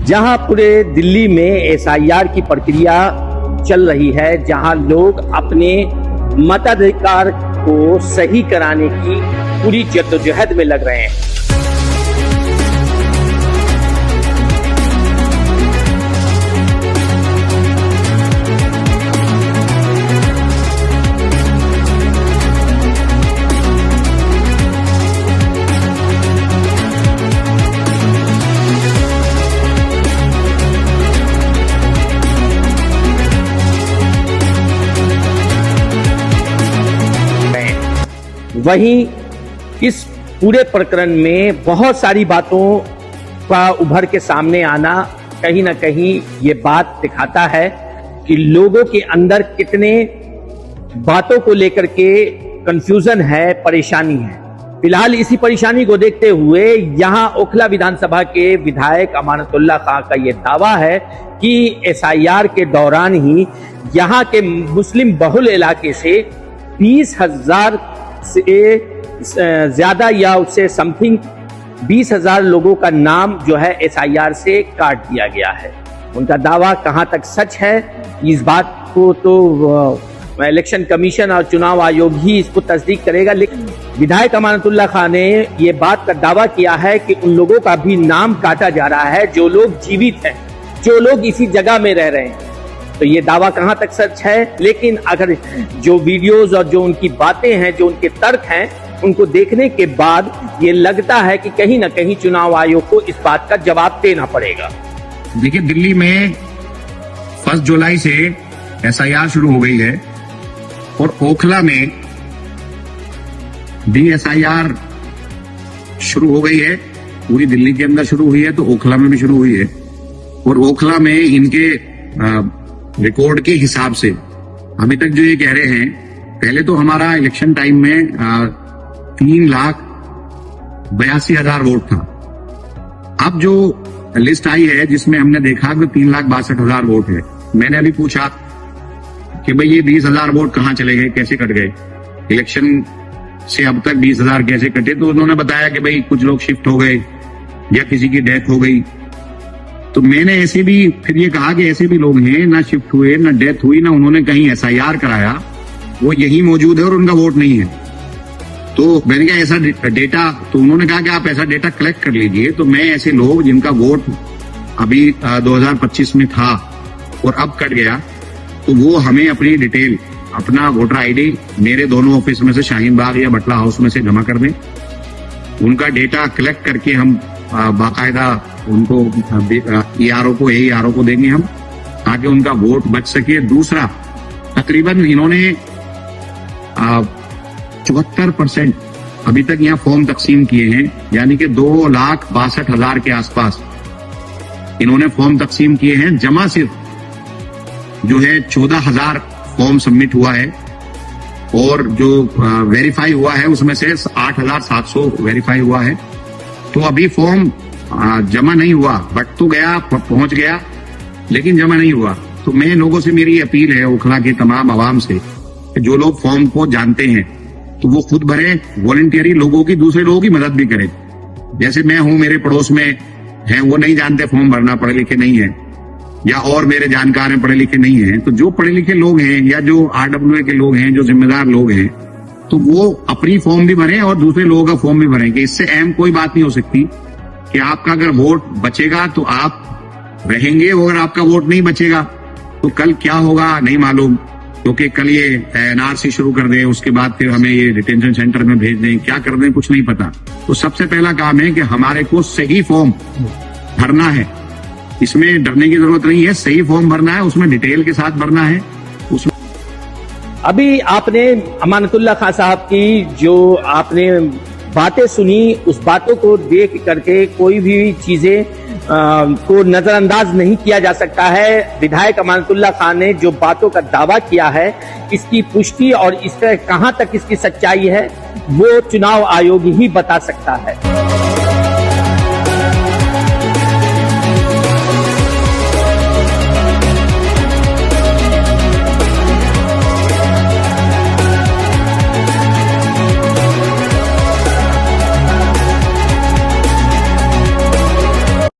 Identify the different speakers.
Speaker 1: जहां पूरे दिल्ली में एसआईआर की प्रक्रिया चल रही है, जहां लोग अपने मताधिकार को सही कराने की पूरी जद्दोजहद में लग रहे हैं। वहीं इस पूरे प्रकरण में बहुत सारी बातों का उभर के सामने आना कहीं ना कहीं ये बात दिखाता है कि लोगों के अंदर कितने बातों को लेकर के कंफ्यूजन है, परेशानी है। फिलहाल इसी परेशानी को देखते हुए यहां ओखला विधानसभा के विधायक अमानतुल्लाह खां का यह दावा है कि एसआईआर के दौरान ही यहां के मुस्लिम बहुल इलाके से 20,000 से ज्यादा या उससे समथिंग 20,000 लोगों का नाम जो है एसआईआर से काट दिया गया है। उनका दावा कहां तक सच है, इस बात को तो इलेक्शन कमीशन और चुनाव आयोग ही इसको तस्दीक करेगा। लेकिन विधायक अमानतुल्लाह खां ने ये बात का दावा किया है कि उन लोगों का भी नाम काटा जा रहा है जो लोग जीवित हैं, जो लोग इसी जगह में रह रहे हैं। तो ये दावा कहां तक सच है, लेकिन अगर जो वीडियोस और जो उनकी बातें हैं, जो उनके तर्क हैं, उनको देखने के बाद ये लगता है कि कहीं ना कहीं चुनाव आयोग को इस बात का जवाब देना पड़ेगा।
Speaker 2: देखिए, दिल्ली में 1 जुलाई से एसआईआर शुरू हो गई है और ओखला में भी एसआईआर शुरू हो गई है। पूरी दिल्ली के अंदर शुरू हुई है तो ओखला में भी शुरू हुई है। और ओखला में इनके रिकॉर्ड के हिसाब से अभी तक जो ये कह रहे हैं, पहले तो हमारा इलेक्शन टाइम में 3,82,000 वोट था। अब जो लिस्ट आई है जिसमें हमने देखा कि 3,62,000 वोट है। मैंने अभी पूछा कि भाई ये 20,000 वोट कहाँ चले गए, कैसे कट गए, इलेक्शन से अब तक 20,000 कैसे कटे। तो उन्होंने बताया कि भाई कुछ लोग शिफ्ट हो गए या किसी की डेथ हो गई। तो मैंने ऐसे भी फिर ये कहा कि ऐसे भी लोग हैं, ना शिफ्ट हुए, ना डेथ हुई, ना उन्होंने कहीं एसआईआर कराया, वो यही मौजूद है और उनका वोट नहीं है। तो मैंने कहा ऐसा डेटा, तो उन्होंने कहा कि आप ऐसा डेटा कलेक्ट कर लीजिए। तो मैं ऐसे लोग जिनका वोट अभी 2025 में था और अब कट गया, तो वो हमें अपनी डिटेल, अपना वोटर आईडी मेरे दोनों ऑफिस में से, शाहीन बाग या बटला हाउस में से जमा कर दें। उनका डेटा कलेक्ट करके हम बाकायदा उनको ईआरओ को देंगे हम, ताकि उनका वोट बच सके। दूसरा, तकरीबन इन्होंने 74% अभी तक यहाँ फॉर्म तकसीम किए हैं, यानी कि 2,62,000 के आसपास इन्होंने फॉर्म तकसीम किए हैं। जमा सिर्फ जो है 14,000 फॉर्म सबमिट हुआ है और जो वेरीफाई हुआ है उसमें से 8,700 वेरीफाई हुआ है। तो अभी फॉर्म जमा नहीं हुआ, बट तो गया, पहुंच गया, लेकिन जमा नहीं हुआ। तो मैं लोगों से, मेरी अपील है ओखला के तमाम आवाम से, जो लोग फॉर्म को जानते हैं तो वो खुद भरे, वॉलंटियरी लोगों की, दूसरे लोगों की मदद भी करें। जैसे मैं हूं, मेरे पड़ोस में हैं, वो नहीं जानते फॉर्म भरना, पढ़े लिखे नहीं है, या और मेरे जानकार हैं, पढ़े लिखे नहीं हैं। तो जो पढ़े लिखे लोग हैं या जो आरडब्ल्यूए के लोग हैं, जो जिम्मेदार लोग हैं, तो वो अपनी फॉर्म भी भरें और दूसरे लोगों का फॉर्म भी भरें। कि इससे अहम कोई बात नहीं हो सकती कि आपका अगर वोट बचेगा तो आप रहेंगे, और अगर आपका वोट नहीं बचेगा तो कल क्या होगा नहीं मालूम, क्योंकि कल ये एनआरसी शुरू कर दें, उसके बाद फिर हमें ये डिटेंशन सेंटर में भेज दें, क्या कर दें कुछ नहीं पता। तो सबसे पहला काम है कि हमारे को सही फॉर्म भरना है, इसमें डरने की जरूरत नहीं है। सही फॉर्म भरना है, उसमें डिटेल के साथ भरना है। उसमें
Speaker 1: अभी आपने अमानतुल्लाह खां साहब की जो आपने बातें सुनी, उस बातों को देख करके कोई भी चीजें को नजरअंदाज नहीं किया जा सकता है। विधायक अमानतुल्लाह खां ने जो बातों का दावा किया है, इसकी पुष्टि और इस तरह कहां तक इसकी सच्चाई है, वो चुनाव आयोग ही बता सकता है।